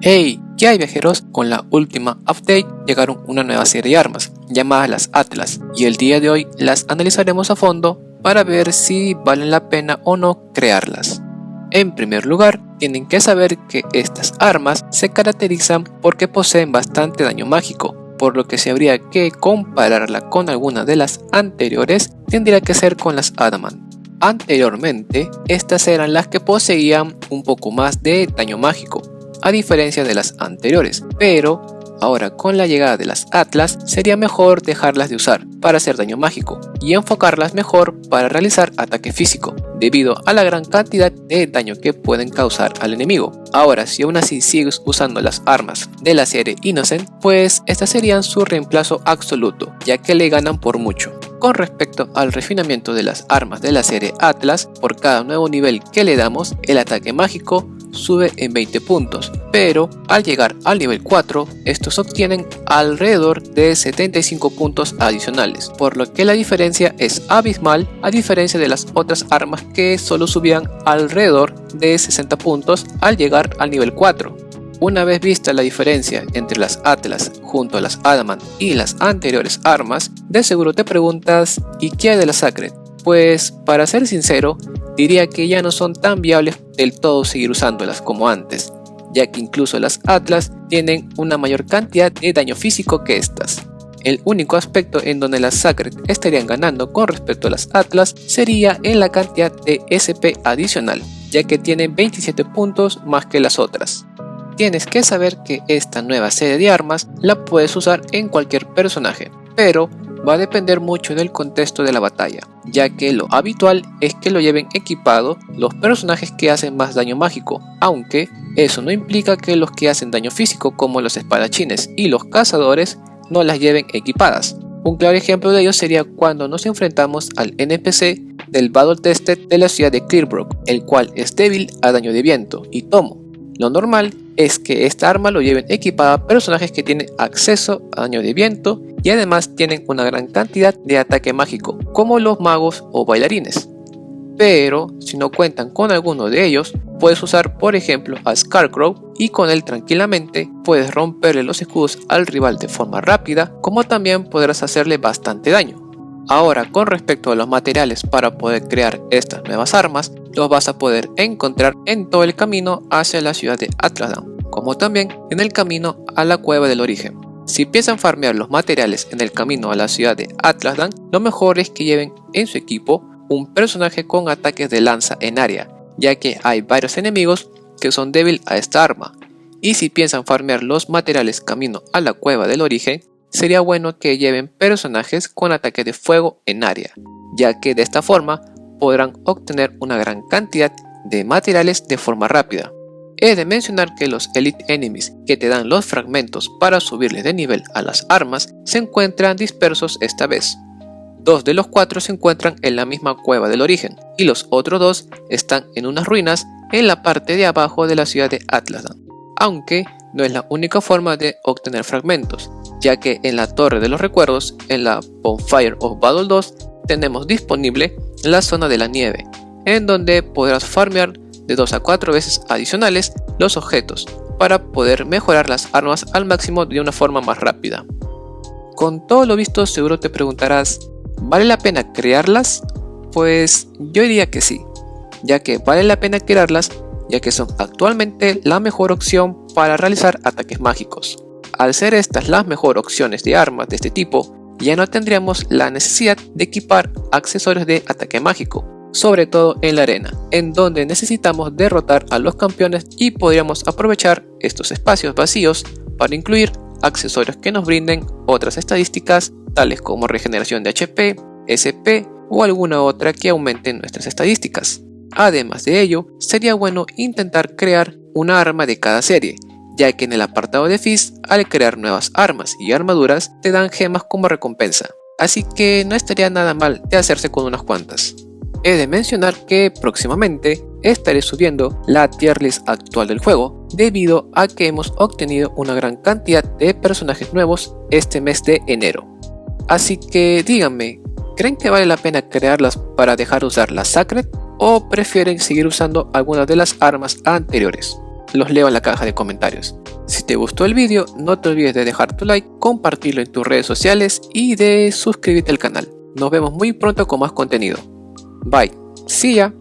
Hey, ¿qué hay viajeros? Con la última update llegaron una nueva serie de armas, llamadas las Atlas, y el día de hoy las analizaremos a fondo para ver si valen la pena o no crearlas. En primer lugar, tienen que saber que estas armas se caracterizan porque poseen bastante daño mágico, por lo que si habría que compararla con alguna de las anteriores, tendría que ser con las Adamant. Anteriormente, estas eran las que poseían un poco más de daño mágico, a diferencia de las anteriores, pero ahora con la llegada de las Atlas sería mejor dejarlas de usar para hacer daño mágico y enfocarlas mejor para realizar ataque físico, debido a la gran cantidad de daño que pueden causar al enemigo. Ahora, si aún así sigues usando las armas de la serie Innocent, pues estas serían su reemplazo absoluto, ya que le ganan por mucho. Con respecto al refinamiento de las armas de la serie Atlas, por cada nuevo nivel que le damos, el ataque mágico sube en 20 puntos, pero al llegar al nivel 4, estos obtienen alrededor de 75 puntos adicionales, por lo que la diferencia es abismal a diferencia de las otras armas que solo subían alrededor de 60 puntos al llegar al nivel 4. Una vez vista la diferencia entre las Atlas junto a las Adamant y las anteriores armas, de seguro te preguntas ¿y qué hay de la Sacred? Pues para ser sincero, diría que ya no son tan viables del todo seguir usándolas como antes, ya que incluso las Atlas tienen una mayor cantidad de daño físico que estas. El único aspecto en donde las Sacred estarían ganando con respecto a las Atlas sería en la cantidad de SP adicional, ya que tienen 27 puntos más que las otras. Tienes que saber que esta nueva serie de armas la puedes usar en cualquier personaje, pero va a depender mucho del contexto de la batalla, ya que lo habitual es que lo lleven equipado los personajes que hacen más daño mágico, aunque eso no implica que los que hacen daño físico como los espadachines y los cazadores no las lleven equipadas. Un claro ejemplo de ello sería cuando nos enfrentamos al NPC del Battle Tested de la ciudad de Clearbrook, el cual es débil a daño de viento y tomo. Lo normal es que esta arma lo lleven equipada personajes que tienen acceso a daño de viento y además tienen una gran cantidad de ataque mágico, como los magos o bailarines. Pero si no cuentan con alguno de ellos, puedes usar por ejemplo a Scarecrow y con él tranquilamente puedes romperle los escudos al rival de forma rápida, como también podrás hacerle bastante daño. Ahora, con respecto a los materiales para poder crear estas nuevas armas, los vas a poder encontrar en todo el camino hacia la ciudad de Atlasdan, como también en el camino a la cueva del origen. Si piensan farmear los materiales en el camino a la ciudad de Atlasdan, lo mejor es que lleven en su equipo un personaje con ataques de lanza en área, ya que hay varios enemigos que son débiles a esta arma. Y si piensan farmear los materiales camino a la cueva del origen, sería bueno que lleven personajes con ataque de fuego en área, ya que de esta forma podrán obtener una gran cantidad de materiales de forma rápida. He de mencionar que los Elite Enemies que te dan los fragmentos para subirles de nivel a las armas se encuentran dispersos esta vez. 2 de los 4 se encuentran en la misma cueva del origen y los otros 2 están en unas ruinas en la parte de abajo de la ciudad de Atlasdan, aunque no es la única forma de obtener fragmentos, ya que en la Torre de los Recuerdos, en la Bonfire of Battle 2, tenemos disponible la zona de la nieve, en donde podrás farmear de 2 a 4 veces adicionales los objetos, para poder mejorar las armas al máximo de una forma más rápida. Con todo lo visto seguro te preguntarás, ¿vale la pena crearlas? Pues yo diría que sí, ya que vale la pena crearlas, ya que son actualmente la mejor opción para realizar ataques mágicos. Al ser estas las mejores opciones de armas de este tipo, ya no tendríamos la necesidad de equipar accesorios de ataque mágico, sobre todo en la arena, en donde necesitamos derrotar a los campeones y podríamos aprovechar estos espacios vacíos para incluir accesorios que nos brinden otras estadísticas tales como regeneración de HP, SP o alguna otra que aumente nuestras estadísticas. Además de ello, sería bueno intentar crear una arma de cada serie, ya que en el apartado de Fizz, al crear nuevas armas y armaduras, te dan gemas como recompensa, así que no estaría nada mal de hacerse con unas cuantas. He de mencionar que próximamente estaré subiendo la tier list actual del juego, debido a que hemos obtenido una gran cantidad de personajes nuevos este mes de enero. Así que díganme, ¿creen que vale la pena crearlas para dejar de usar la Sacred? ¿O prefieren seguir usando algunas de las armas anteriores? los leo en la caja de comentarios. Si te gustó el vídeo, no te olvides de dejar tu like, compartirlo en tus redes sociales y de suscribirte al canal. Nos vemos muy pronto con más contenido. Bye. See ya.